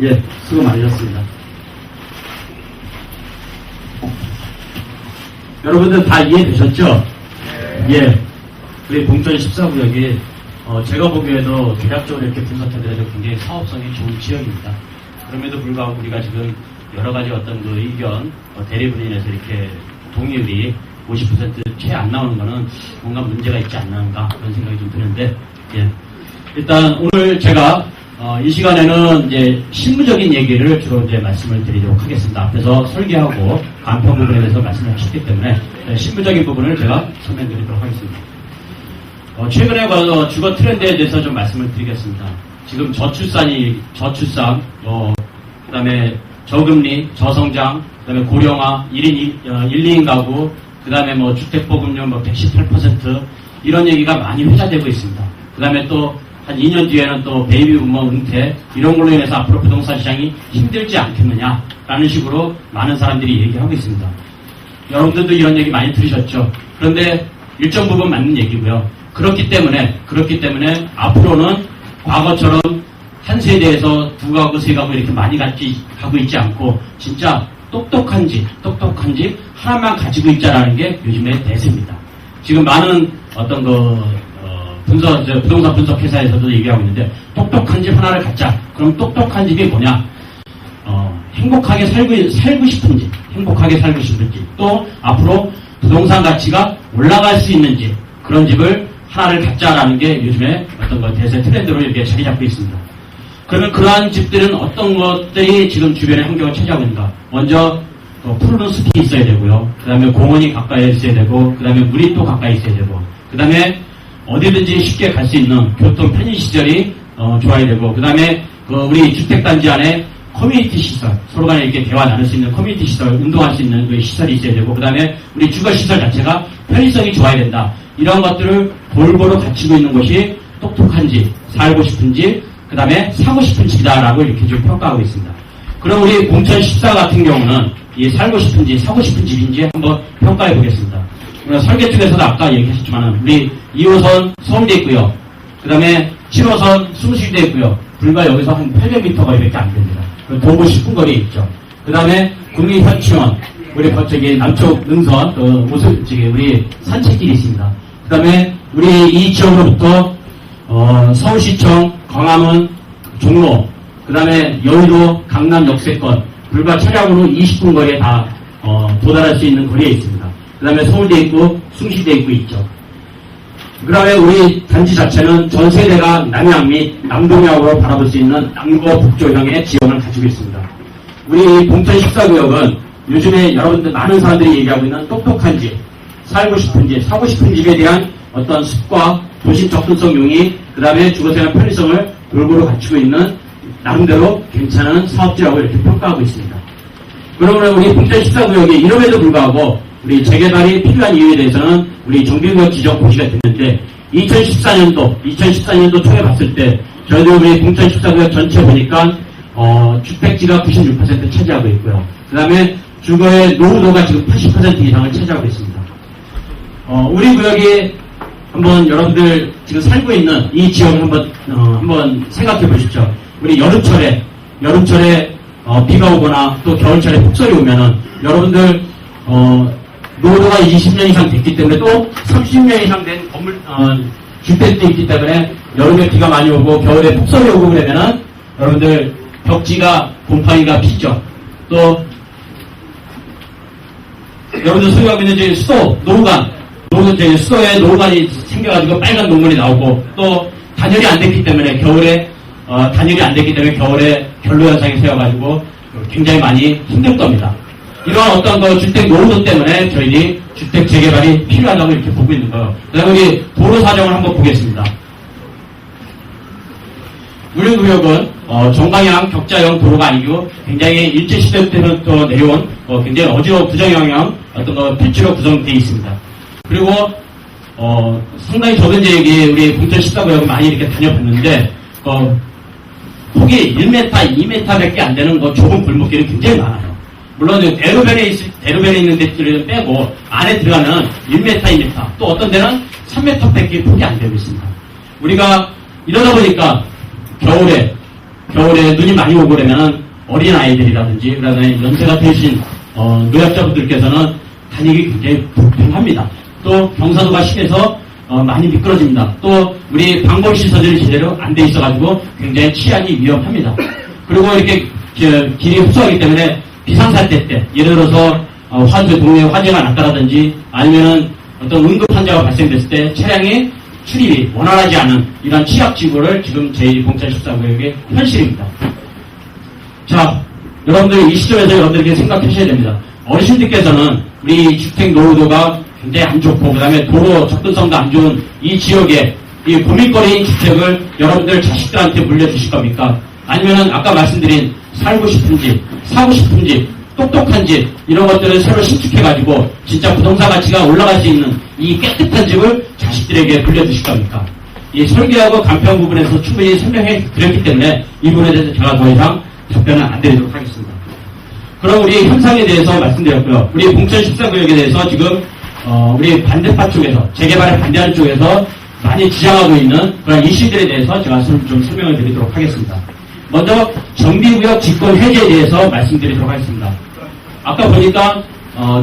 예, 수고 많으셨습니다. 여러분들 다 이해되셨죠? 예. 우리 봉천 14구역이 제가 보기에도 대략적으로 이렇게 분석해드려도 굉장히 사업성이 좋은 지역입니다. 그럼에도 불구하고 우리가 지금 여러 가지 어떤 그 의견, 대립으로 인해서 이렇게 동의율이 50% 채 안 나오는 거는 뭔가 문제가 있지 않는가 그런 생각이 좀 드는데, 예. 일단 오늘 제가 이 시간에는 이제 실무적인 얘기를 주로 이제 말씀을 드리도록 하겠습니다. 앞에서 설계하고 간편 부분에 대해서 말씀을 하셨기 때문에 실무적인 부분을 제가 설명드리도록 하겠습니다. 최근에 주거 트렌드에 대해서 좀 말씀을 드리겠습니다. 지금 저출산, 그다음에 저금리, 저성장, 그다음에 고령화, 1인 2인 가구, 그다음에 주택보급률 118% 이런 얘기가 많이 회자되고 있습니다. 그다음에 또 한 2년 뒤에는 또 베이비 부머 은퇴 이런 걸로 인해서 앞으로 부동산 시장이 힘들지 않겠느냐라는 식으로 많은 사람들이 얘기하고 있습니다. 여러분들도 이런 얘기 많이 들으셨죠. 그런데 일정 부분 맞는 얘기고요. 그렇기 때문에 앞으로는 과거처럼 한 세대에서 두 가구, 세 가구 이렇게 많이 가고 있지 않고 진짜 똑똑한지 하나만 가지고 있자라는 게 요즘의 대세입니다. 지금 많은 어떤 부동산 분석 회사에서도 얘기하고 있는데 똑똑한 집 하나를 갖자. 그럼 똑똑한 집이 뭐냐? 행복하게 살고 싶은지, 또 앞으로 부동산 가치가 올라갈 수 있는지 그런 집을 하나를 갖자라는 게 요즘에 어떤 대세 트렌드로 이렇게 자리 잡고 있습니다. 그러면 그러한 집들은 어떤 것들이 지금 주변의 환경을 차지하고 있는가? 먼저 푸르른 숲이 있어야 되고요. 그 다음에 공원이 가까이 있어야 되고, 그 다음에 물이 또 가까이 있어야 되고, 그 다음에 어디든지 쉽게 갈 수 있는 교통 편의시설이 좋아야 되고, 그 다음에 우리 주택단지 안에 커뮤니티 시설, 서로 간에 이렇게 대화 나눌 수 있는 커뮤니티 시설, 운동할 수 있는 그 시설이 있어야 되고, 그 다음에 우리 주거시설 자체가 편의성이 좋아야 된다. 이런 것들을 골고루 갖추고 있는 것이 똑똑한지, 살고 싶은지, 그 다음에 사고 싶은 집이다라고 이렇게 좀 평가하고 있습니다. 그럼 우리 봉천 14 같은 경우는 이 살고 싶은지, 사고 싶은 집인지 한번 평가해 보겠습니다. 설계 쪽에서도 아까 얘기하셨지만 우리 2호선 서울대 있고요. 그 다음에 7호선 숭실대 있고요. 불과 여기서 한 800m 거리밖에 안 됩니다. 도보 10분 거리에 있죠. 그 다음에 국립현충원, 우리 저기 남쪽 능선, 우리 산책길이 있습니다. 그 다음에 우리 이 지역으로부터 서울시청, 광화문, 종로, 그 다음에 여의도, 강남 역세권, 불과 차량으로 20분 거리에 다 도달할 수 있는 거리에 있습니다. 그 다음에 서울대 있고 숭실대 있고 있죠. 그 다음에 우리 단지 자체는 전 세대가 남양 및 남동향으로 바라볼 수 있는 남구 북조형의 지형을 가지고 있습니다. 우리 봉천 14구역은 요즘에 여러분들 많은 사람들이 얘기하고 있는 똑똑한 집, 살고 싶은 집, 사고 싶은 집에 대한 어떤 습과 도심 접근성 용이, 그 다음에 주거생활 편의성을 골고루 갖추고 있는 나름대로 괜찮은 사업지라고 이렇게 평가하고 있습니다. 그러면 우리 봉천 14구역이 이름에도 불구하고 우리 재개발이 필요한 이유에 대해서는 우리 정비구역 지정 고시가 됐는데 2014년도 초에 봤을 때 저희도 우리 봉천 14구역 전체 보니까 주택지가 96% 차지하고 있고요. 그 다음에 주거의 노후도가 지금 80% 이상을 차지하고 있습니다. 우리 구역이 한번 여러분들 지금 살고 있는 이 지역을 한번 생각해 보십시오. 우리 여름철에 비가 오거나 또 겨울철에 폭설이 오면은 여러분들 노후도가 20년 이상 됐기 때문에 또 30년 이상 된 건물 주택도 있기 때문에 여름에 비가 많이 오고 겨울에 폭설이 오고 그러면은 여러분들 벽지가 곰팡이가 피죠. 또 여러분들 소유하고 있는 이제 수도에 노후관이 생겨가지고 빨간 논문이 나오고 또 단열이 안 됐기 때문에 겨울에 결로 현상이 생겨가지고 굉장히 많이 힘들 겁니다. 이런 어떤 주택 노후도 때문에 저희들이 주택 재개발이 필요하다고 이렇게 보고 있는 거예요. 그 다음에 우리 도로 사정을 한번 보겠습니다. 우리 구역은 정방향 격자형 도로가 아니고 굉장히 일제시대부터 내려온 굉장히 어지러운 부정형형 어떤 필지로 구성되어 있습니다. 그리고 상당히 저도 이제 우리 봉천 14구역을 많이 이렇게 다녀봤는데 폭이 1m, 2m밖에 안 되는 좁은 골목길이 굉장히 많아요. 물론 대로변에 있는 데들을 빼고 안에 들어가면 1m, 2m, 또 어떤 데는 3m밖에 폭이 안 되고 있습니다. 우리가 이러다 보니까 겨울에 겨울에 눈이 많이 오고 그러면 어린아이들이라든지 그다음에 연세가 되신 노약자분들께서는 다니기 굉장히 불편합니다. 또 경사도가 심해서 많이 미끄러집니다. 또 우리 방범시설들이 제대로 안 돼 있어가지고 굉장히 치안이 위험합니다. 그리고 이렇게 길이 흡수하기 때문에 비상사태 때 예를 들어서 동네에 화재가 났다라든지 아니면은 어떤 응급 환자가 발생됐을 때 차량의 출입이 원활하지 않은 이런 취약지구를 지금 제1공차14구역의 현실입니다. 자, 여러분들 이 시점에서 여러분들께 생각하셔야 됩니다. 어르신들께서는 우리 주택 노후도가 굉장히 안 좋고 그다음에 도로 접근성도 안 좋은 이 지역에 이 고민거리인 주택을 여러분들 자식들한테 물려주실 겁니까? 아니면은 아까 말씀드린 살고 싶은 집, 사고 싶은 집, 똑똑한 집 이런 것들을 새로 신축해가지고 진짜 부동산 가치가 올라갈 수 있는 이 깨끗한 집을 자식들에게 물려주실 겁니까? 이 설계하고 간편 부분에서 충분히 설명해 드렸기 때문에 이 부분에 대해서 제가 더 이상 답변은 안 드리도록 하겠습니다. 그럼 우리 현상에 대해서 말씀드렸고요. 우리 봉천 14구역에 대해서 지금 우리 반대파 쪽에서 재개발에 반대하는 쪽에서 많이 주장하고 있는 그런 이슈들에 대해서 제가 좀 설명을 드리도록 하겠습니다. 먼저 정비구역 직권 해제에 대해서 말씀드리도록 하겠습니다. 아까 보니까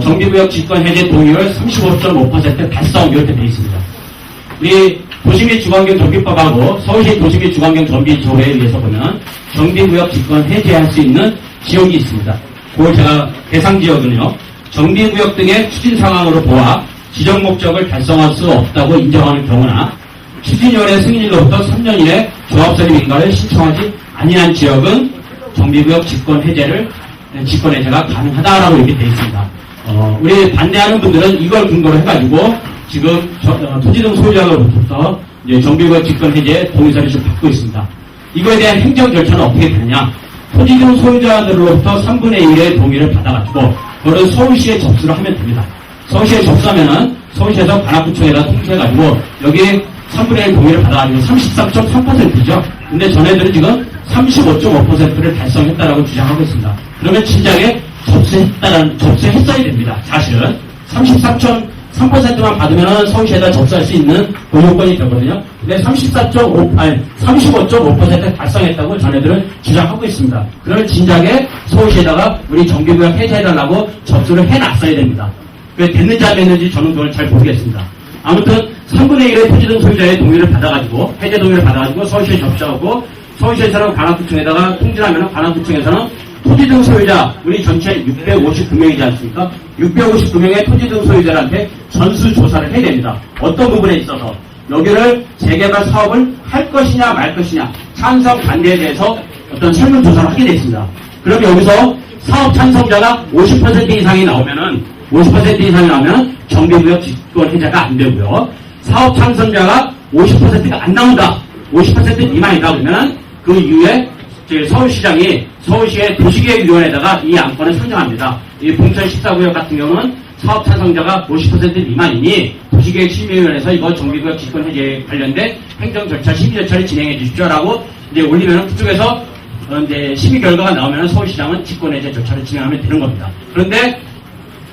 정비구역 직권 해제 동의율 35.5% 달성 이렇게 되어 있습니다. 우리 도시및 주거환경 정비법하고 서울시 도시및 주거환경 정비 조례에 의해서 보면 정비구역 직권 해제할 수 있는 지역이 있습니다. 그걸 제가 대상 지역은요. 정비구역 등의 추진 상황으로 보아 지정 목적을 달성할 수 없다고 인정하는 경우나 추진위원회 승인일로부터 3년 이내 조합 설립 인가를 신청하지 아니한 지역은 정비구역 직권 해제가 가능하다라고 이렇게 되어 있습니다. 우리 반대하는 분들은 이걸 근거로 해가지고 지금 토지 등 소유자로부터 정비구역 직권 해제 동의서를 지금 받고 있습니다. 이거에 대한 행정 절차는 어떻게 되느냐? 토지 등 소유자들로부터 3분의 1의 동의를 받아가지고 그거를 서울시에 접수를 하면 됩니다. 서울시에 접수하면은 서울시에서 관악구청에다 통지해가지고 여기 3분의 1 동의를 받아가지고 33.3%죠. 근데 전애들은 지금 35.5%를 달성했다라고 주장하고 있습니다. 그러면 진작에 접수했어야 됩니다. 사실은 33.3%만 받으면 서울시에다 접수할 수 있는 그 요건이 되거든요. 근데 35.5% 달성했다고 전애들은 주장하고 있습니다. 그러면 진작에 서울시에다가 우리 정비구역 해제해달라고 접수를 해놨어야 됩니다. 왜 됐는지 안 됐는지 저는 그걸 잘 모르겠습니다. 아무튼 3분의 1의 토지 등 소유자의 동의를 받아가지고 해제 동의를 받아가지고 서울시에 접수하고 서울시에서는 관악구청에다가 통지하면 관악구청에서는 토지 등 소유자 우리 전체 659명이지 않습니까? 659명의 토지 등 소유자한테 전수조사를 해야 됩니다. 어떤 부분에 있어서 여기를 재개발 사업을 할 것이냐 말 것이냐 찬성 반대에 대해서 어떤 설문조사를 하게 됐습니다. 그럼 여기서 사업 찬성자가 50% 이상이 나오면 정비구역 직권 해제가 안 되고요. 사업 찬성자가 50%가 안 나온다. 50% 미만이다 그러면 그 이후에 서울시장이 서울시의 도시계획위원회에다가 이 안건을 선정합니다. 이 봉천 14구역 같은 경우는 사업 찬성자가 50% 미만이니 도시계획심의위원회에서 이거 정비구역 직권 해제에 관련된 행정 절차, 심의 절차를 진행해 주십시오라고 이제 올리면 그쪽에서 이제 심의 결과가 나오면 서울시장은 직권 해제 절차를 진행하면 되는 겁니다. 그런데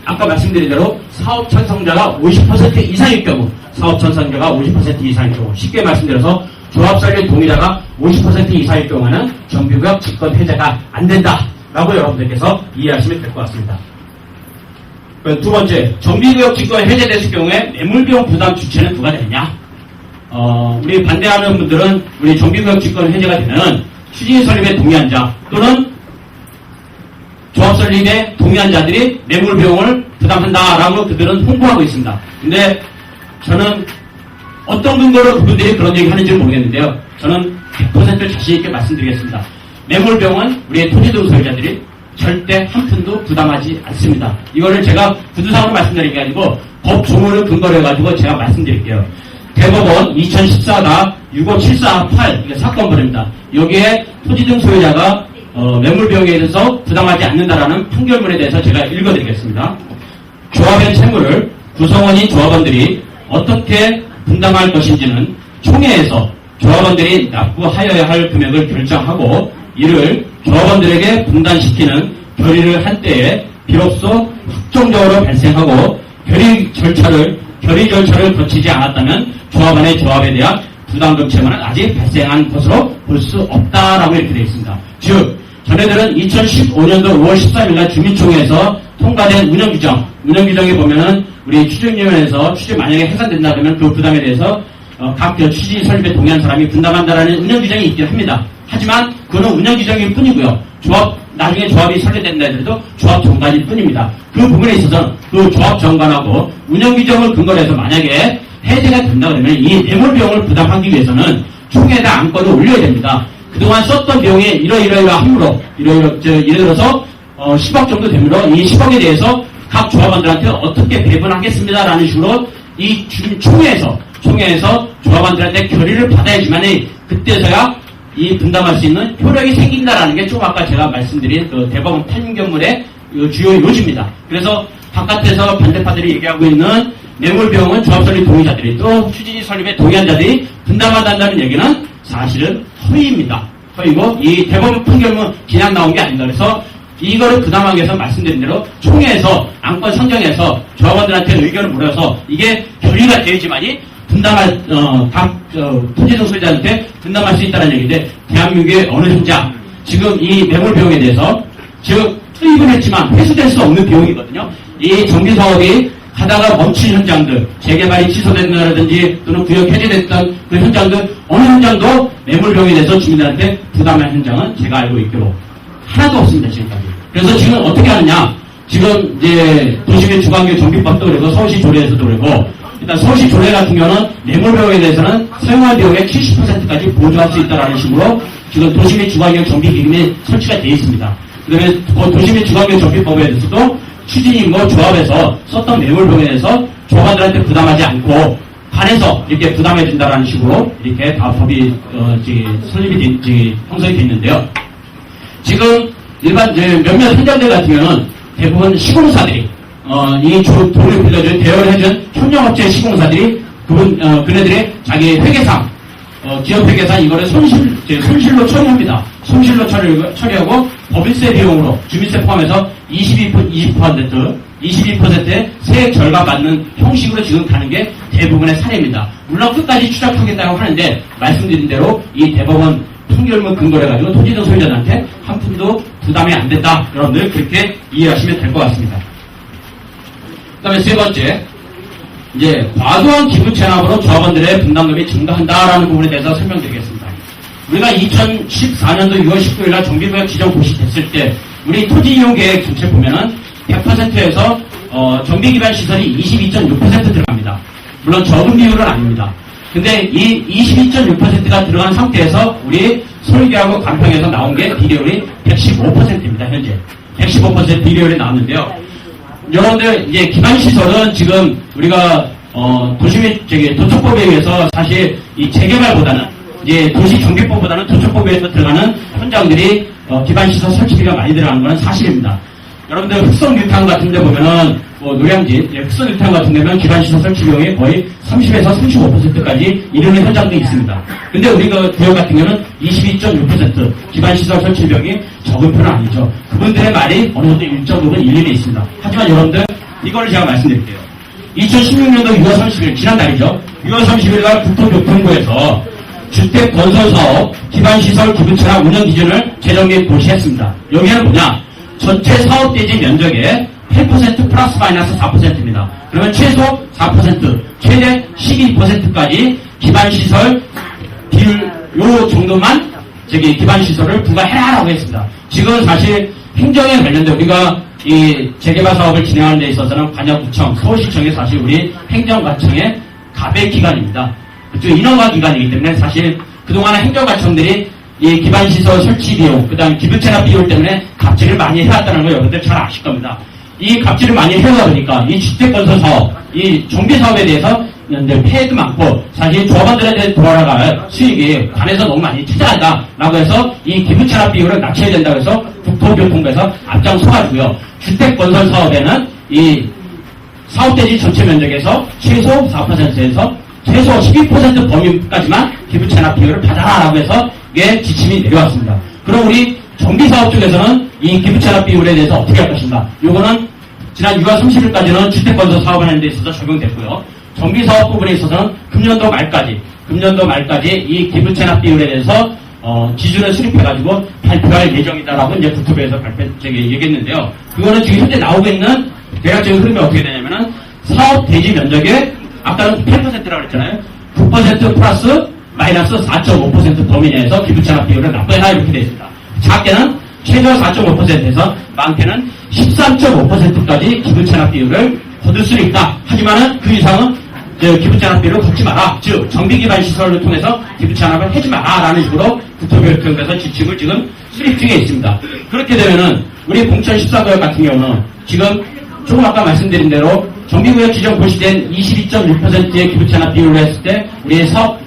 아까 말씀드린 대로 사업 찬성자가 50% 이상일 경우, 쉽게 말씀드려서 조합 설립 동의자가 50% 이상일 경우는 정비구역 직권 해제가 안 된다라고 여러분들께서 이해하시면 될 것 같습니다. 두 번째, 정비구역 직권 해제됐을 경우에 매물비용 부담 주체는 누가 되느냐? 우리 반대하는 분들은 우리 정비구역 직권 해제가 되면 추진 설립에 동의한 자 또는 조합 설립에 동의한 자들이 매물 비용을 부담한다라고 그들은 홍보하고 있습니다. 근데 저는 어떤 근거로 그분들이 그런 얘기 하는지 모르겠는데요. 저는 100% 자신 있게 말씀드리겠습니다. 매물 비용은 우리의 토지 등 소유자들이 절대 한 푼도 부담하지 않습니다. 이거를 제가 구두상으로 말씀드린 게 아니고 법 조문을 근거로 해가지고 제가 말씀드릴게요. 대법원 2014-65748 이게 사건번입니다. 여기에 토지 등 소유자가 매물 비용에 대해서 부담하지 않는다라는 판결문에 대해서 제가 읽어드리겠습니다. 조합의 채무를 구성원인 조합원들이 어떻게 분담할 것인지는 총회에서 조합원들이 납부하여야 할 금액을 결정하고 이를 조합원들에게 분담시키는 결의를 할 때에 비로소 확정적으로 발생하고 결의 절차를 거치지 않았다면 조합원의 조합에 대한 부담금 채무는 아직 발생한 것으로 볼 수 없다라고 이렇게 되어 있습니다. 즉 전해들은 2015년도 5월 13일 날 주민총회에서 통과된 운영규정에 보면은 우리 추진위원회에서 추진 만약에 해산된다 그러면 그 부담에 대해서 각 취지 설립에 동의한 사람이 분담한다라는 운영규정이 있긴 합니다. 하지만 그는 운영규정일 뿐이고요. 나중에 조합이 설립된다 해도 조합 정관일 뿐입니다. 그 부분에 있어서 그 조합 정관하고 운영규정을 근거로 해서 만약에 해제가 된다 그러면 이 매몰 비용을 부담하기 위해서는 총회에다 안건을 올려야 됩니다. 그동안 썼던 비용이 이러이러함으로 예를 들어서 10억 정도 되므로 이 10억에 대해서 각 조합원들한테 어떻게 배분하겠습니다라는 식으로 이 총회에서 조합원들한테 결의를 받아야지만이 그때서야 이 분담할 수 있는 효력이 생긴다라는 게 좀 아까 제가 말씀드린 그 대법원 판결문의 주요 요지입니다. 그래서 바깥에서 반대파들이 얘기하고 있는 매몰 비용은 조합 설립 동의자들이 또 추진위 설립에 동의한 자들이 분담한다는 얘기는 사실은 허위입니다. 허위고 이 대법원 판결문 그냥 나온 게 아니다. 그래서 이거를 부담하기 위해서 말씀드린 대로 총회에서 안건 상정해서 조합원들한테 의견을 물어서 이게 결의가 되어야지만이 분담할 각 토지등 소유자한테 분담할 수 있다는 얘기인데 대한민국의 어느 현장 지금 이 매몰 비용에 대해서 즉 투입은 했지만 회수될 수 없는 비용이거든요. 이 정비사업이 하다가 멈춘 현장들, 재개발이 취소된다든지 또는 구역 해제됐던 그 현장들 어느 현장도 매몰 비용에 대해서 주민들한테 부담한 현장은 제가 알고 있기로 하나도 없습니다. 지금까지. 그래서 지금 어떻게 하느냐? 지금 이제 도시계 주관계 정비법도 그리고 서울시 조례에서도 그리고 일단 서울시 조례 같은 경우는 매몰 비용에 대해서는 사용한 비용의 70%까지 보조할 수 있다라는 식으로 지금 도시계 주관계 정비기금이 설치가 되어 있습니다. 그다음에 도시계 주관계 정비법에 대해서도 추진이 조합에서 썼던 매몰 비용에 대해서 조합원들한테 부담하지 않고 반에서 이렇게 부담해 준다라는 식으로 이렇게 다 법이 형성이 되어 있는데요. 지금 일반 몇몇 현장들 같은 경우는 대부분 시공사들이 이 돈을 빌려준 대여를 해준 협력업체 시공사들이 그네들의 자기 회계상 기업 회계상 이거를 손실로 처리합니다. 손실로 처리하고 법인세 비용으로 주민세 포함해서 22%의 세액 절감받는 형식으로 지금 가는 게 대부분의 사례입니다. 물론 끝까지 추적하겠다고 하는데 말씀드린 대로 이 대법원 판결문 근거로 해가지고 토지등 소유자들한테 한 푼도 부담이 안 됐다. 여러분들 그렇게 이해하시면 될 것 같습니다. 그 다음에 세 번째, 이제 과도한 기부 체납으로 조합원들의 분담금이 증가한다라는 부분에 대해서 설명드리겠습니다. 우리가 2014년도 6월 19일 날 정비구역 지정 고시됐을 때 우리 토지 이용 계획 전체 보면은 100%에서 정비 기반 시설이 22.6% 들어갑니다. 물론 적은 비율은 아닙니다. 근데 이 22.6%가 들어간 상태에서 우리 설계하고 간평에서 나온 게 비례율이 115%입니다. 현재 115% 비례율이 나왔는데요. 여러분들 이제 기반 시설은 지금 우리가 도청법에 의해서 사실 이 재개발보다는 이제 도시 정비법보다는 도청법에 의해서 들어가는 현장들이 기반 시설 설치비가 많이 들어가는 건 사실입니다. 여러분들 흑성 유탕 같은 데 보면은 노량진 흑성 유탕 같은 데면 기반 시설 설치 비용이 거의 30에서 35%까지 이르는 현장도 있습니다. 근데 우리가 구역 같은 경우는 22.6% 기반 시설 설치 비용이 적은 편은 아니죠. 그분들의 말이 어느 정도 일정 부분 일리는 있습니다. 하지만 여러분들 이거를 제가 말씀드릴게요. 2016년도 6월 30일 지난달이죠. 6월 30일 날 국토교통부에서 주택 건설 사업 기반 시설 기부 체납 운영 기준을 제정 및 고시했습니다. 여기는 뭐냐? 전체 사업 대지 면적의 8% 플러스 마이너스 4%입니다. 그러면 최소 4%, 최대 12%까지 기반시설 비율 요 정도만 기반시설을 부과해라라고 했습니다. 지금 사실 행정에 관련된 우리가 이 재개발 사업을 진행하는 데 있어서는 관여구청, 서울시청이 사실 우리 행정과청의 가배 기관입니다. 그쪽 인허가 기관이기 때문에 사실 그동안의 행정과청들이 이 기반시설 설치 비용, 그 다음에 기부채납 비용 때문에 갑질을 많이 해왔다는 거 여러분들 잘 아실 겁니다. 이 갑질을 많이 해오다 보니까 이 주택건설 사업, 이 정비사업에 대해서 폐해도 많고 사실 조합원들한테 돌아갈 수익이 관에서 너무 많이 투자한다라고 해서 이 기부채납 비율을 낮춰야 된다고 해서 국토교통부에서 앞장서가지고요. 주택건설 사업에는 이 사업대지 전체 면적에서 최소 4%에서 최소 12% 범위까지만 기부채납 비율을 받아라라고 해서 이게 지침이 내려왔습니다. 그럼 우리 정비사업 쪽에서는 이 기부채납 비율에 대해서 어떻게 할 것인가? 요거는 지난 6월 30일까지는 주택건설 사업을 하는 데 있어서 적용됐고요. 정비사업 부분에 있어서는 금년도 말까지 이 기부 체납 비율에 대해서 기준을 수립해가지고 발표할 예정이다라고 이제 국토부에서 얘기했는데요. 그거는 지금 현재 나오고 있는 대략적인 흐름이 어떻게 되냐면은 사업 대지 면적의 아까는 8%라고 했잖아요. 9% 플러스 마이너스 4.5% 범위 내에서 기부 체납 비율을 납부해라 이렇게 되어 있습니다. 작게는 최저 4.5%에서 많게는 13.5%까지 기부 체납 비율을 거둘 수 있다. 하지만은 그 이상은 기부 체납 비율을 걷지 마라. 즉 정비 기반 시설을 통해서 기부 체납을 하지 마라라는 식으로 국토교육청에서 지침을 지금 수립 중에 있습니다. 그렇게 되면은 우리 공천 14구역 같은 경우는 지금 조금 아까 말씀드린 대로 정비구역 지정 고시된 22.6%의 기부 체납 비율로 했을 때 우리의 사업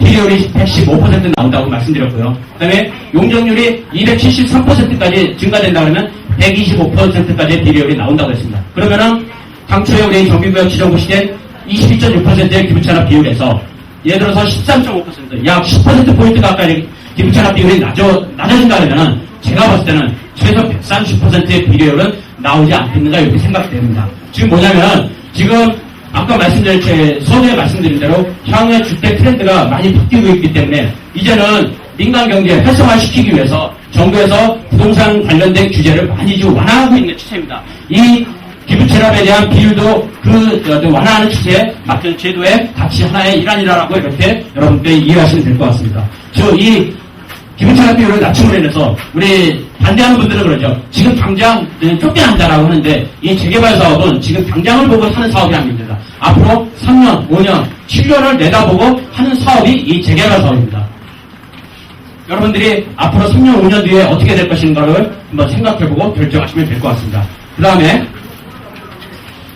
비율이 115% 나온다고 말씀드렸고요. 그 다음에 용적률이 273%까지 증가된다 그러면 125%까지의 비율이 나온다고 했습니다. 그러면은 당초에 우리 정비구역 지정 고시된 22.6%의 기부 체납 비율에서 예를 들어서 13.5%, 약 10% 가까이 기부 체납 비율이 낮아진다 그러면은 제가 봤을 때는 최소 130%의 비율은 나오지 않겠는가 이렇게 생각됩니다. 지금 뭐냐면 지금 아까 서두에 말씀드린 대로 향후의 주택 트렌드가 많이 바뀌고 있기 때문에 이제는 민간 경제 활성화시키기 위해서 정부에서 부동산 관련된 규제를 많이 지금 완화하고 있는 추세입니다. 이 기부 체납에 대한 비율도 완화하는 추세에 맡은 제도의 가치 하나의 일환이라고 이렇게 여러분들이 이해하시면 될 것 같습니다. 이 기부 체납 비율을 낮춤으로 인해서 우리 반대하는 분들은 그러죠. 지금 당장 쫓겨난다라고 하는데 이 재개발 사업은 지금 당장을 보고 하는 사업이 아닙니다. 앞으로 3년, 5년, 7년을 내다보고 하는 사업이 이 재개발 사업입니다. 여러분들이 앞으로 3년, 5년 뒤에 어떻게 될 것인가를 한번 생각해보고 결정하시면 될 것 같습니다. 그 다음에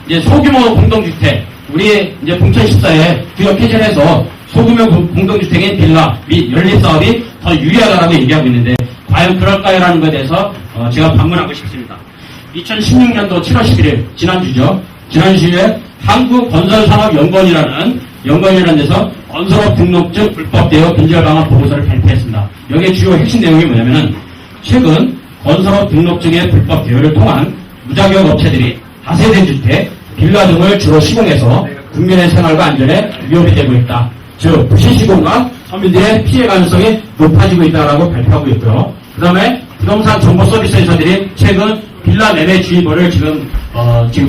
이제 소규모 공동주택, 우리 이제 봉천 14에 구역 개설해서 소규모 공동주택인 빌라 및 연립사업이 더 유리하다라고 얘기하고 있는데 과연 그럴까요라는 것에 대해서 제가 반문하고 싶습니다. 2016년도 7월 11일 지난주에 한국건설산업연구원이라는 데서 건설업 등록증 불법대여 근절 방안 보고서를 발표했습니다. 여기에 주요 핵심 내용이 뭐냐면은 최근 건설업 등록증의 불법 대여를 통한 무자격 업체들이 다세대 주택, 빌라 등을 주로 시공해서 국민의 생활과 안전에 위협이 되고 있다. 즉 부실 시공과 서민들의 피해 가능성이 높아지고 있다라고 발표하고 있고요. 그 다음에 부동산 정보 서비스 회사들이 최근 빌라 매매 주의보를 지금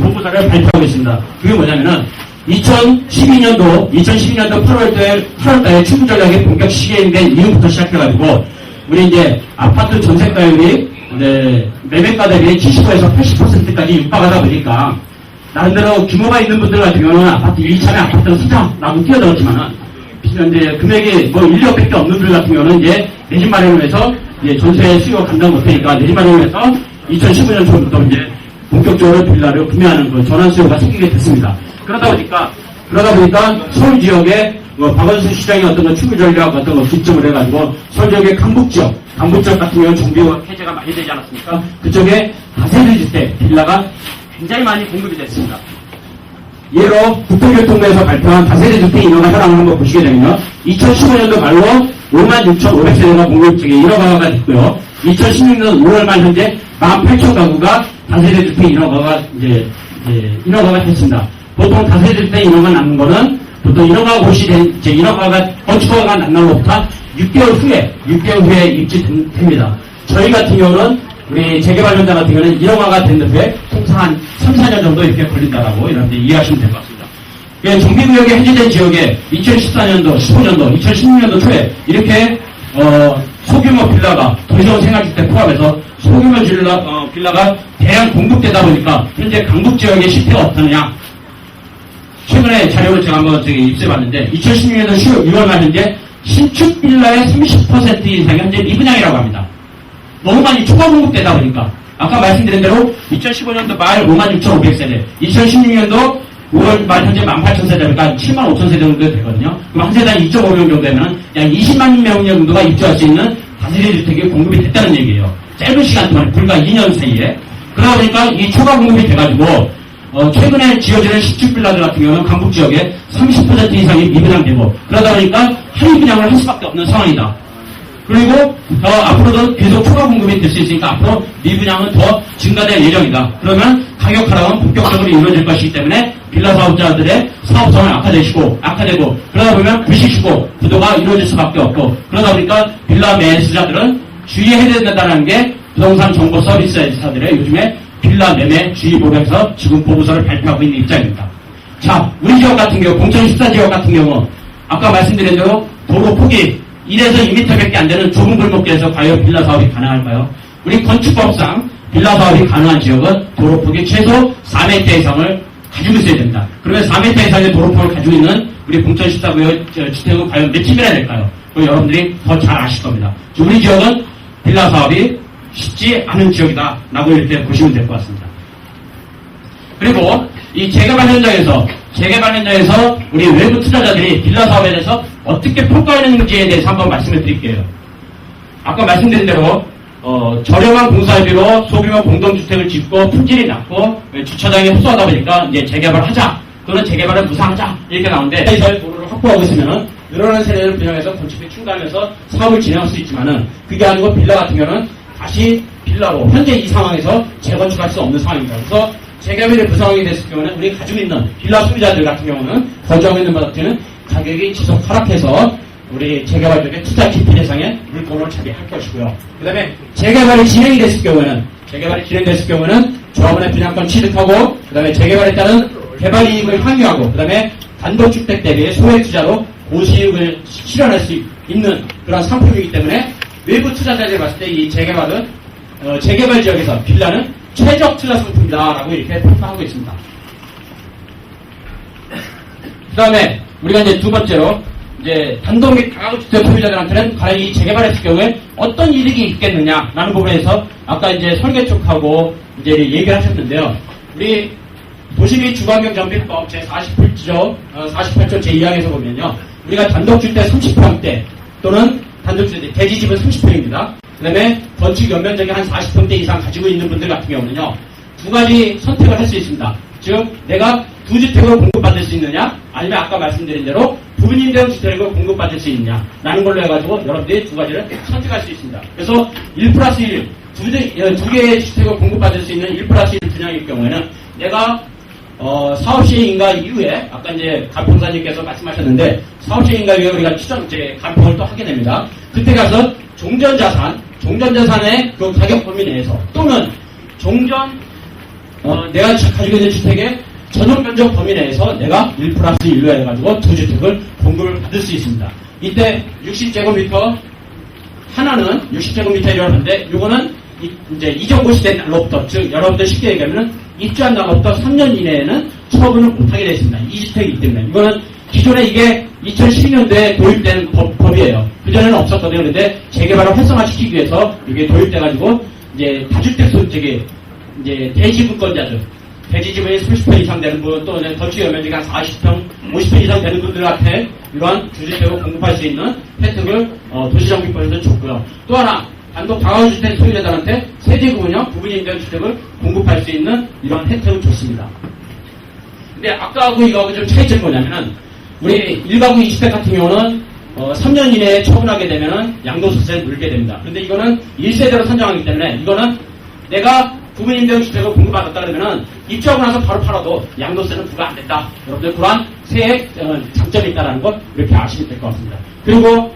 보고서를 발표하고 있습니다. 그게 뭐냐면은 2012년도 8월달에 추구 전략이 본격 시행된 이후부터 시작해가지고 우리 이제 아파트 전세가율이 매매가 대비 75에서 80%까지 육박하다 보니까 나름대로 규모가 있는 분들 같은 경우는 아파트 1차례 아파트를 사자라고 뛰어들었지만은 이제 금액이 1억밖에 없는 분들 같은 경우는 이제 내 집 마련을 해서 이제 전세 수요 감당 못하니까 내 집 마련을 해서 2015년 초부터 이제 본격적으로 빌라를 구매하는 전환 수요가 생기게 됐습니다. 그러다 보니까 서울 지역에 박원순 시장이 추구 전략 기점을 해가지고 서울 지역의 강북 지역 같은 경우는 정비가 해제가 많이 되지 않았습니까? 그쪽에 다세대 주택 빌라가 굉장히 많이 공급이 됐습니다. 예로 국토교통부에서 발표한 다세대 주택 인허가 현황을 한번 보시게 되면요. 2015년도 말로 56,500세대가 공급 중에 인허가가 됐고요. 2016년 5월 말 현재 18,000가구가 다세대 주택 인허가가 인허가가 됐습니다. 보통 다세대 주택 인허가 나는 거는 보통 인허가 고시된 인허가가 건축허가가 난 날로부터 6개월 후에 입주됩니다. 저희 같은 경우는 우리 재개발 현장 같은 경우는 인허가가 된 후에 통상 한 3, 4년 정도 이렇게 걸린다라고 여러분들 이해하시면 될 것 같습니다. 정비구역에 해제된 지역에 2014년도, 15년도, 2016년도 초에 이렇게 소규모 빌라가 도시형 생활주택 포함해서 소규모 빌라가 대량 공급되다 보니까 현재 강북 지역의 실태가 어떠느냐. 최근에 자료를 제가 한번 입수해봤는데 2016년도 6월 말 현재 신축 빌라의 30% 이상이 현재 미분양이라고 합니다. 너무 많이 추가 공급되다 보니까 아까 말씀드린 대로 2015년도 말 56,500세대, 2016년도 5월 말 현재 18,000세대니까 75,000세대 정도 되거든요. 그럼 한 세당 2.5명 정도 되면 약 20만 명 정도가 입주할 수 있는 다세대 주택이 공급이 됐다는 얘기예요. 짧은 시간 동안 불과 2년 사이에. 그러다 보니까 이 추가 공급이 돼가지고 최근에 지어지는 신축 빌라들 같은 경우는 강북 지역에 30% 이상이 미분양되고 그러다 보니까 할인 분양을 할 수밖에 없는 상황이다. 그리고 앞으로도 계속 추가 공급이 될 수 있으니까 앞으로 미분양은 더 증가될 예정이다. 그러면 가격 하락은 본격적으로 이루어질 것이기 때문에 빌라 사업자들의 사업성을 악화되고 그러다 보면 부식시고 부도가 이루어질 수밖에 없고 그러다 보니까 빌라 매수자들은 주의해야 된다는 게 부동산 정보 서비스사들의 요즘에 빌라 매매 주의보고에서 지금 보고서를 발표하고 있는 입장입니다. 자, 우리 지역 같은 경우, 공천 14지역 같은 경우 아까 말씀드린 대로 도로 폭이 1에서 2m밖에 안 되는 좁은 골목길에서 과연 빌라 사업이 가능할까요? 우리 건축법상 빌라 사업이 가능한 지역은 도로 폭이 최소 4m 이상을 가지고 있어야 된다. 그러면 4m 이상의 도로폭을 가지고 있는 우리 공천 14구역 주택은 과연 몇 층이나 될까요? 여러분들이 더 잘 아실 겁니다. 우리 지역은 빌라 사업이 쉽지 않은 지역이다 라고 이렇게 보시면 될 것 같습니다. 그리고 이 재개발 현장에서 우리 외부 투자자들이 빌라 사업에 대해서 어떻게 평가하는지에 대해서 한번 말씀을 드릴게요. 아까 말씀드린 대로 저렴한 공사비로 소규모 공동주택을 짓고 품질이 낮고 주차장이 협소하다 보니까 이제 재개발하자 또는 재개발을 무상하자 이렇게 나오는데 저희 도로를 확보하고 있으면은 늘어나는 세대를 분양해서 건축비 충당해서 사업을 진행할 수 있지만은 그게 아니고 빌라 같은 경우는 다시 빌라로 현재 이 상황에서 재건축할 수 없는 상황입니다. 그래서 재개발이 불상황이 됐을 경우는 우리 가지고 있는 빌라 소유자들 같은 경우는 거주하고 있는 분들은 가격이 지속 하락해서 우리 재개발 쪽에 투자 기피 대상에 물건을 차지할 것이고요. 그 다음에 재개발이 진행됐을 경우에는 조합원의 분양권 취득하고 그 다음에 재개발에 따른 개발 이익을 향유하고 그 다음에 단독주택 대비 소액 투자로 고수익을 실현할 수 있는 그런 상품이기 때문에 외부 투자자들이 봤을 때 이 재개발은 재개발 지역에서 빌라는 최적 투자 상품이다라고 이렇게 평가하고 있습니다. 그 다음에 우리가 이제 두 번째로 이제 단독 및 다가구주택 소유자들한테는 과연 이 재개발했을 경우에 어떤 이득이 있겠느냐라는 부분에서 아까 이제 설계 쪽하고 이제 얘기를 하셨는데요. 우리 도시및 주거환경정비법 제48조 제2항에서 보면요. 우리가 단독주택 30평대 또는 단독주택 대지집은 30평입니다. 그 다음에 건축 연면적이 한 40평대 이상 가지고 있는 분들 같은 경우는요. 두 가지 선택을 할 수 있습니다. 즉 내가 두 주택을 공급받을 수 있느냐 아니면 아까 말씀드린 대로 부분 임대형 주택을 공급받을 수 있느냐 라는 걸로 해가지고 여러분들이 두 가지를 선택할 수 있습니다. 그래서 1+1 두 개의 주택을 공급받을 수 있는 1+1 분양일 경우에는 내가 사업 시행 인가 이후에 아까 이제 간평사님께서 말씀하셨는데 사업 시행 인가 이후에 우리가 간평을 또 하게 됩니다. 그때 가서 종전자산의 그 가격 범위 내에서 또는 내가 가지고 있는 주택의 전용 면적 범위 내에서 내가 1+1로 해가지고 두 주택을 공급을 받을 수 있습니다. 이때 60제곱미터 하나는 60제곱미터라고 하는데 이거는 이제 이정고 시대 날로부터 즉 여러분들 쉽게 얘기하면 입주한 날로부터 3년 이내에는 처분을 못하게 되어 있습니다. 2주택이기 때문에 이거는 기존에 이게 2012년도에 도입된 법이에요. 그전에는 없었거든요. 그런데 재개발을 활성화시키기 위해서 이게 도입돼가지고 이제 다주택 소득이 이제 대지분권자들 대지집이 30평 이상 되는 분, 또 건축 연면적이 한 40평, 50평 이상 되는 분들한테 이러한 주주택을 공급할 수 있는 혜택을 도시정비법에서 줬고요. 또 하나, 단독 다가구주택 소유자들한테 세제구분형 부분임대형 주택을 공급할 수 있는 이런 혜택을 줬습니다. 근데 아까하고 이거하고 좀 차이점이 뭐냐면은, 우리 1가구 2주택 같은 경우는 3년 이내에 처분하게 되면은 양도소득세를 물게 됩니다. 근데 이거는 1세대로 선정하기 때문에 이거는 내가 부분임대형 주택을 공급받았다 그러면은 입주하고 나서 바로 팔아도 양도세는 부과 안 된다. 여러분들 그러한 세액 장점이 있다는 것 이렇게 아시면 될 것 같습니다. 그리고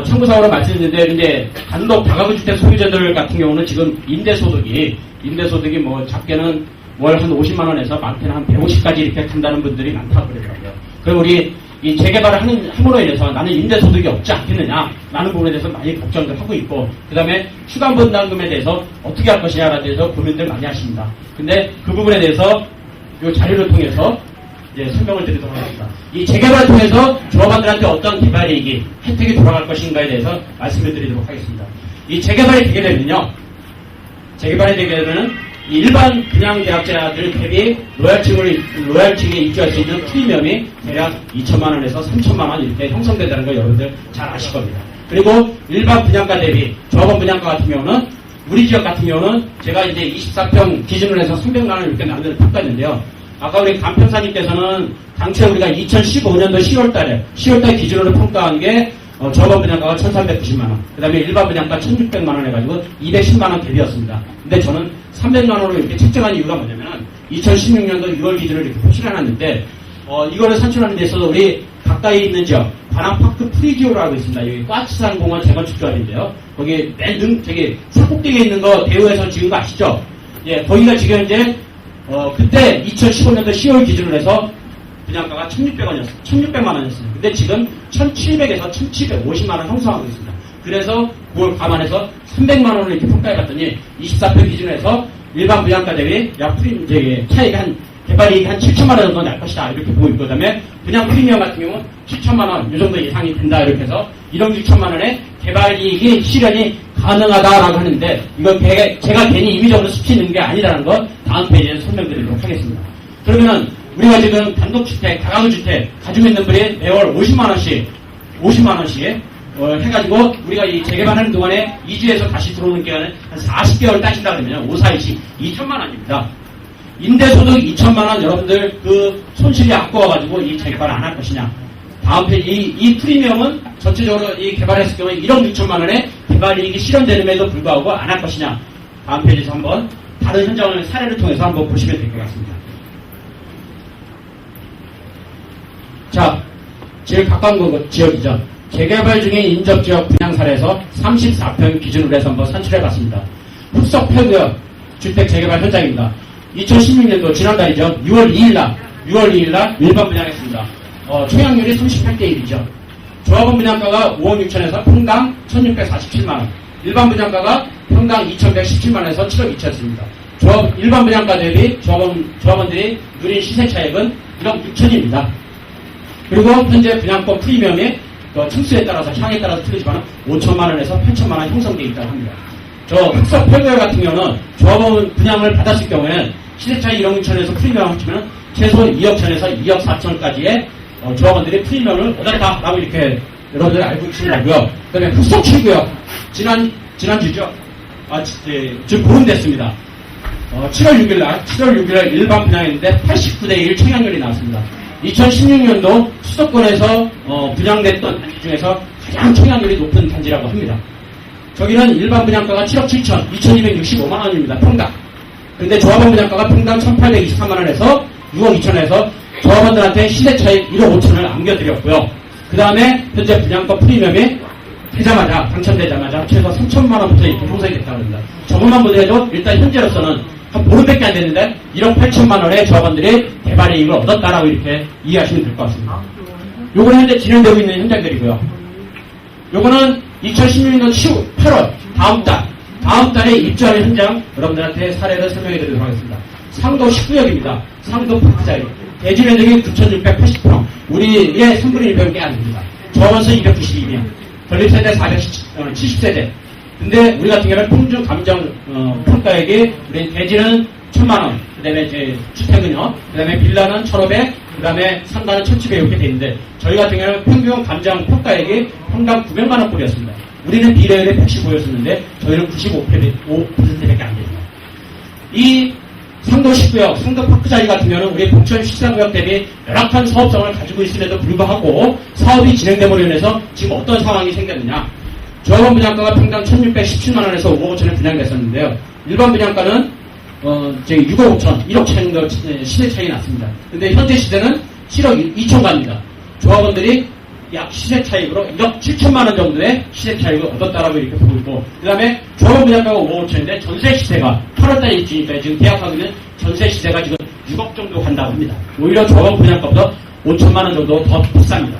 참고사항으로 말씀드렸는데 이제 단독 다가구주택 소유자들 같은 경우는 지금 임대소득이 뭐 작게는 월 한 50만 원에서 많게는 한 150까지 이렇게 간다는 분들이 많다고 그러더라고요. 그럼 우리 이 재개발을 함으로 인해서 나는 임대소득이 없지 않겠느냐라는 부분에 대해서 많이 걱정들 하고 있고, 그 다음에 추가분담금에 대해서 어떻게 할 것이냐에 대해서 고민들 많이 하십니다. 근데 그 부분에 대해서 이 자료를 통해서 이제 설명을 드리도록 하겠습니다. 이 재개발을 통해서 조합원들한테 어떤 개발이익이 혜택이 돌아갈 것인가에 대해서 말씀을 드리도록 하겠습니다. 이 재개발이 되게 되면요. 이 일반 분양계약자들 대비 로얄층에 입주할 수 있는 프리미엄이 대략 2천만 원에서 3천만 원 이렇게 형성된다는 걸 여러분들 잘 아실 겁니다. 그리고 일반 분양가 대비 조합원 분양가 같은 경우는 우리 지역 같은 경우는 제가 이제 24평 기준으로 해서 300만 원 이렇게 나누는 평가했는데요. 아까 우리 간평사님께서는 당초에 우리가 2015년도 10월달 기준으로 평가한 게 조합원 분양가가 1,390만 원, 그 다음에 일반 분양가 1,600만 원 해가지고 210만 원 대비였습니다. 근데 저는 300만 원으로 이렇게 책정한 이유가 뭐냐면은 2016년도 6월 기준으로 이렇게 표시를 해놨는데, 이거를 산출하는 데 있어서 우리 가까이 있는 지역, 관악파크 프리지오라고 있습니다. 여기 까치산공원 재건축 조합인데요. 거기 저기 산꼭대기에 있는 거 대우에서 지은 거 아시죠? 예, 거기가 지금 이제, 그때 2015년도 10월 기준으로 해서 분양가가 1,600원이었어요. 1,600만 원이었어요. 근데 지금 1,700에서 1,750만 원 형성하고 있습니다. 그래서 그걸 감안해서 300만 원을 이렇게 평가해봤더니 24평 기준으로 해서 일반 분양가 대비 약 차이가 개발이익이 한 7천만 원 정도 날 것이다. 이렇게 보고 있고, 그 다음에 분양 프리미엄 같은 경우는 7천만 원, 이 정도 예상이 된다. 이렇게 해서 1억 6천만 원의 개발이익이 실현이 가능하다라고 하는데, 이거 제가 괜히 임의적으로 스치는 게 아니라는 거 다음 페이지에 설명드리도록 하겠습니다. 그러면은 우리가 지금 단독주택, 다가구주택 가지고 있는 분이 매월 50만 원씩 해가지고 우리가 이 재개발하는 동안에 이주해서 다시 들어오는 기간은 한 40개월 따진다 그러면 5,420 2천만 원입니다. 임대소득 2천만 원 여러분들 그 손실이 아까워가지고 이 재개발 안 할 것이냐. 다음 페이지 이 프리미엄은 전체적으로 이 개발했을 경우에 1억 6천만 원의 개발이익이 실현되는데도 불구하고 안 할 것이냐. 다음 페이지에서 한번 다른 현장을 사례를 통해서 한번 보시면 될 것 같습니다. 자, 제일 가까운 지역이죠. 재개발 중인 인접지역 분양 사례에서 34평 기준으로 해서 한번 산출해봤습니다. 흑석 폐구역 주택 재개발 현장입니다. 2016년도 지난달이죠. 6월 2일날 일반 분양했습니다. 총량률이 38대 1이죠. 조합원 분양가가 5억 6천에서 평당 1,647만원. 일반 분양가가 평당 2,117만원에서 7억 2천이었습니다. 일반 분양가 대비 조합원들이 누린 시세 차익은 1억 6천입니다. 그리고 현재 분양권 프리미엄이 층수에 따라서 향에 따라서 틀리지만 5천만 원에서 8천만 원 형성되어 있다고 합니다. 저 흑석 폐구역 같은 경우는 조합원 분양을 받았을 경우에는 시세차익 1억 6천에서 프리미엄을 합치면 최소 2억 천에서 2억 4천까지의 조합원들이 프리미엄을 얻었다라고 이렇게 여러분들 알고 계시고요. 그 다음에 흑석 7구역 지난주죠. 지금 보름 됐습니다. 7월 6일날 일반 분양했는데 89대 1 청약률이 나왔습니다. 2016년도 수도권에서 분양됐던 단지 중에서 가장 청약률이 높은 단지라고 합니다. 저기는 일반 분양가가 7억 7천, 2,265만 원입니다. 평당. 근데 조합원 분양가가 평당 1,823만 원에서 6억 2천에서 조합원들한테 시세 차익 1억 5천을 안겨드렸고요. 그 다음에 현재 분양가 프리미엄이 당첨되자마자 최소 3천만 원부터 이렇게 형성이 됐다고 합니다. 저것만 보더라도 일단 현재로서는 한 보름밖에 안 됐는데 1억 8천만 원의 조합원들이 개발이익을 얻었다라고 이렇게 이해하시면 될 것 같습니다. 요거는 현재 진행되고 있는 현장들이고요. 요거는 2016년 8월 다음 달에 입주하는 현장 여러분들한테 사례를 설명해 드리도록 하겠습니다. 상도 19역입니다. 상도 파크자리. 대지 면적이 9,680평. 우리의 3분의 1평 꽤 안 됩니다. 조합원수 292명. 건립세대 470세대. 근데 우리 같은 경우는 평균 감정 평가액이 우리 대지는 1,000만 원. 그 다음에 이제 주택은요. 그 다음에 빌라는 1,500. 그 다음에 상가는 1,700 이렇게 돼 있는데 저희 같은 경우는 평균 감정 평가액이 평당 900만 원꼴이었습니다. 우리는 비례율이 115였었는데 저희는 95%밖에 안 됩니다. 이 상도 19역, 상도 파크자리 같은 경우는 우리 봉천 13구역 대비 열악한 사업성을 가지고 있음에도 불구하고 사업이 진행됨으로 인해서 지금 어떤 상황이 생겼느냐. 조합원 분양가가 평당 1,617만 원에서 5억 5천에 분양됐었는데요. 일반 분양가는 6억 5천, 1억 정도 시세 차이 났습니다. 근데 현재 시세는 7억 2천 갑니다. 조합원들이 약 시세 차익으로 1억 7천만 원 정도의 시세 차익을 얻었다라고 이렇게 보고 있고, 그 다음에 조합원 분양가가 5억 5천인데 전세 시세가 8월달에 입주니까 지금 계약하고 있는 전세 시세가 지금 6억 정도 간다고 합니다. 오히려 조합원 분양가보다 5천만 원 정도 더 비쌉니다.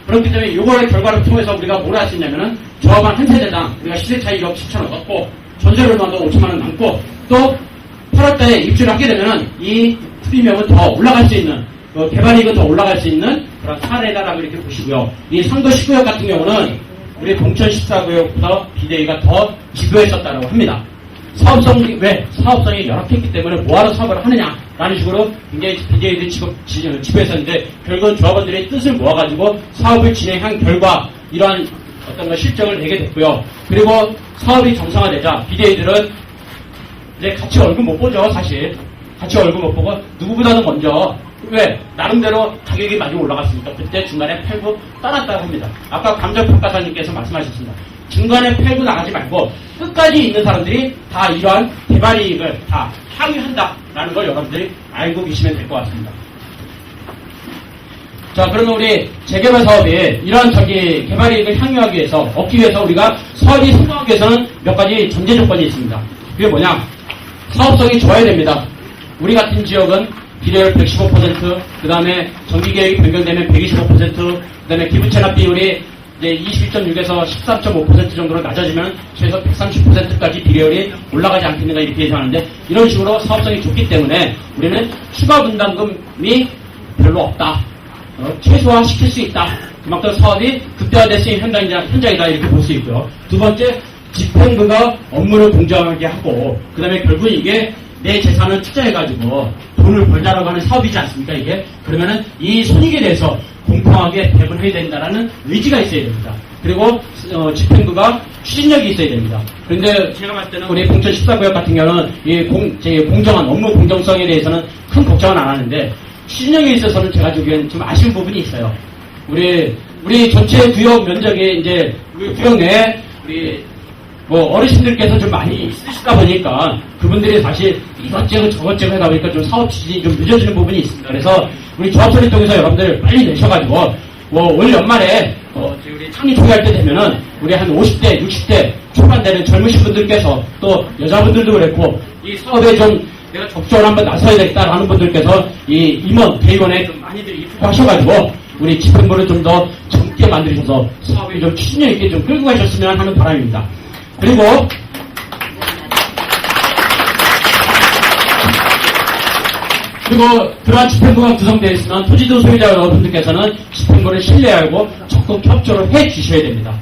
그렇기 때문에 이거의 결과를 통해서 우리가 뭘 할 수 있냐면은 조합원 한 세대당 우리가 시세 차익 1억 7천 얻었고 전세를 넣어도 5천만 원 남고 또 8월달에 입주를 하게 되면은 이 프리미엄은 더 올라갈 수 있는 개발이익은 더 올라갈 수 있는 그런 사례다라고 이렇게 보시고요. 이 상도 19역 같은 경우는 우리 봉천 14구역보다 비대위가 더 지도했었다고 합니다. 사업성이 열악했기 때문에 뭐하러 사업을 하느냐라는 식으로 굉장히 비대위들이 지도했었는데 결국은 조합원들의 뜻을 모아가지고 사업을 진행한 결과 이러한 어떤 실적을 내게 됐고요. 그리고 사업이 정상화되자 비대위들은 이제 같이 얼굴 못 보죠, 사실. 같이 얼굴 못 보고 누구보다도 먼저 왜? 나름대로 가격이 많이 올라갔으니까 그때 중간에 팔고 떠났다고 합니다. 아까 감정평가사님께서 말씀하셨습니다. 중간에 팔고 나가지 말고 끝까지 있는 사람들이 다 이러한 개발이익을 다 향유한다라는 걸 여러분들이 알고 계시면 될 것 같습니다. 자, 그러면 우리 재개발 사업이 이러한 개발이익을 향유하기 위해서, 얻기 위해서 우리가 사업이 성공하기 위해서는 몇 가지 전제 조건이 있습니다. 그게 뭐냐? 사업성이 좋아야 됩니다. 우리 같은 지역은 비례율 115%, 그 다음에 정기계획이 변경되면 125%, 그 다음에 기부채납 비율이 이제 21.6에서 13.5% 정도로 낮아지면 최소 130%까지 비례율이 올라가지 않겠는가 이렇게 예상하는데, 이런 식으로 사업성이 좋기 때문에 우리는 추가 분담금이 별로 없다. 최소화시킬 수 있다. 그만큼 사업이 극대화될 수 있는 현장이다 이렇게 볼 수 있고요. 두 번째, 집행부가 업무를 공정하게 하고, 그 다음에 결국 이게 내 재산을 투자해가지고 돈을 벌자라고 하는 사업이지 않습니까, 이게? 그러면은 이 손익에 대해서 공평하게 배분해야 된다라는 의지가 있어야 됩니다. 그리고, 집행부가 추진력이 있어야 됩니다. 그런데 제가 봤을 때는 우리 공천 14구역 같은 경우는 이 공정한 업무 공정성에 대해서는 큰 걱정은 안 하는데, 추진력에 있어서는 제가 보기엔 좀 아쉬운 부분이 있어요. 우리 전체 구역 면적이 이제, 우리 구역 내에 우리 어르신들께서 좀 많이 있으시다 보니까 그분들이 사실 이것저것 저것저것 하다 보니까 좀 사업 추진이 좀 늦어지는 부분이 있습니다. 그래서 우리 조합처를 통해서 여러분들 빨리 내셔가지고 올 연말에 우리 창립 초기할 때 되면은 우리 한 50대, 60대 초반 되는 젊으신 분들께서 또 여자분들도 그랬고 이 사업에 좀 내가 적극적으로 한번 나서야 되겠다라는 분들께서 이 임원, 대의원에 좀 많이들 입주하셔가지고 우리 집행부를 좀 더 젊게 만드셔서 사업에 좀 추진력 있게 좀 끌고 가셨으면 하는 바람입니다. 그리고 그러한 집행부가 구성되어 있으면 토지도 소유자 여러분들께서는 집행부를 신뢰하고 적극 협조를 해 주셔야 됩니다.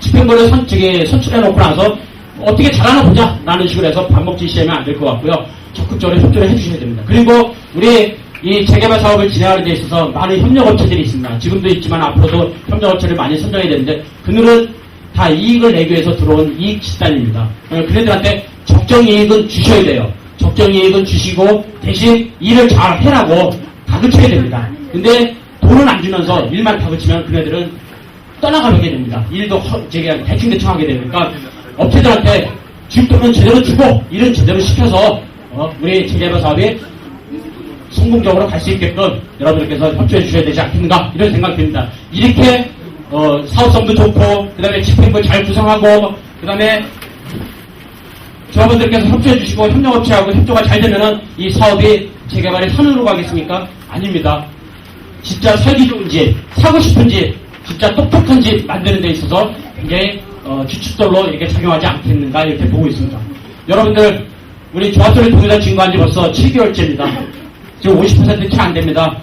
집행부를 선출해 놓고 나서 어떻게 잘하나 보자 라는 식으로 해서 밥 먹기 시작하면 안 될 것 같고요. 적극적으로 협조를 해 주셔야 됩니다. 그리고 우리 이 재개발 사업을 진행하는 데 있어서 많은 협력업체들이 있습니다. 지금도 있지만 앞으로도 협력업체를 많이 선정해야 되는데 그들은 다 이익을 내기 위해서 들어온 이익 집단입니다. 그네들한테 적정이익은 주셔야 돼요. 적정이익은 주시고 대신 일을 잘 해라고 다그쳐야 됩니다. 근데 돈은 안 주면서 일만 다그치면 그네들은 떠나가게 됩니다. 일도 대충대충 하게 되니까 업체들한테 줄 돈은 제대로 주고 일은 제대로 시켜서 우리 재개발 사업이 성공적으로 갈 수 있게끔 여러분들께서 협조해 주셔야 되지 않겠는가 이런 생각이 듭니다. 이렇게 사업성도 좋고 그 다음에 집행부 잘 구성하고 그 다음에 조합원들께서 협조해 주시고 협력업체하고 협조가 잘 되면은 이 사업이 재개발의 산으로 가겠습니까? 아닙니다. 진짜 살기 좋은 집, 사고 싶은 집, 진짜 똑똑한 집 만드는 데 있어서 굉장히 주춧돌로 이렇게 작용하지 않겠는가 이렇게 보고 있습니다. 여러분들 우리 조합소리 통해서 증거한 지 벌써 7개월째입니다. 지금 50% 채 안 됩니다.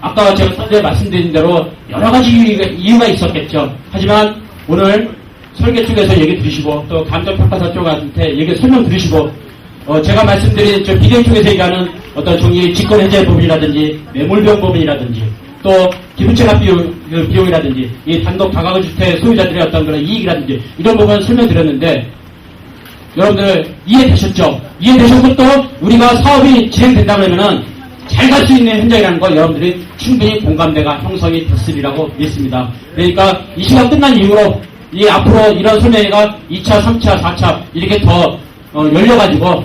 아까 제가 선대에 말씀드린 대로 여러 가지 이유가 있었겠죠. 하지만 오늘 설계 쪽에서 얘기 들으시고 또 감정평가사 쪽한테 설명 들으시고 제가 말씀드린 저 비대위 쪽에서 얘기하는 어떤 종이 직권해제 부분이라든지 매물비용 부분이라든지 또 기부채납 비용이라든지 이 단독 다가구주택 소유자들의 어떤 그런 이익이라든지 이런 부분 설명드렸는데 여러분들 이해되셨죠? 이해되셨고 또 우리가 사업이 진행된다 그러면은 잘 갈 수 있는 현장이라는 걸 여러분들이 충분히 공감대가 형성이 됐으리라고 믿습니다. 그러니까 이 시간 끝난 이후로 앞으로 이런 설명회가 2차, 3차, 4차 이렇게 더 열려가지고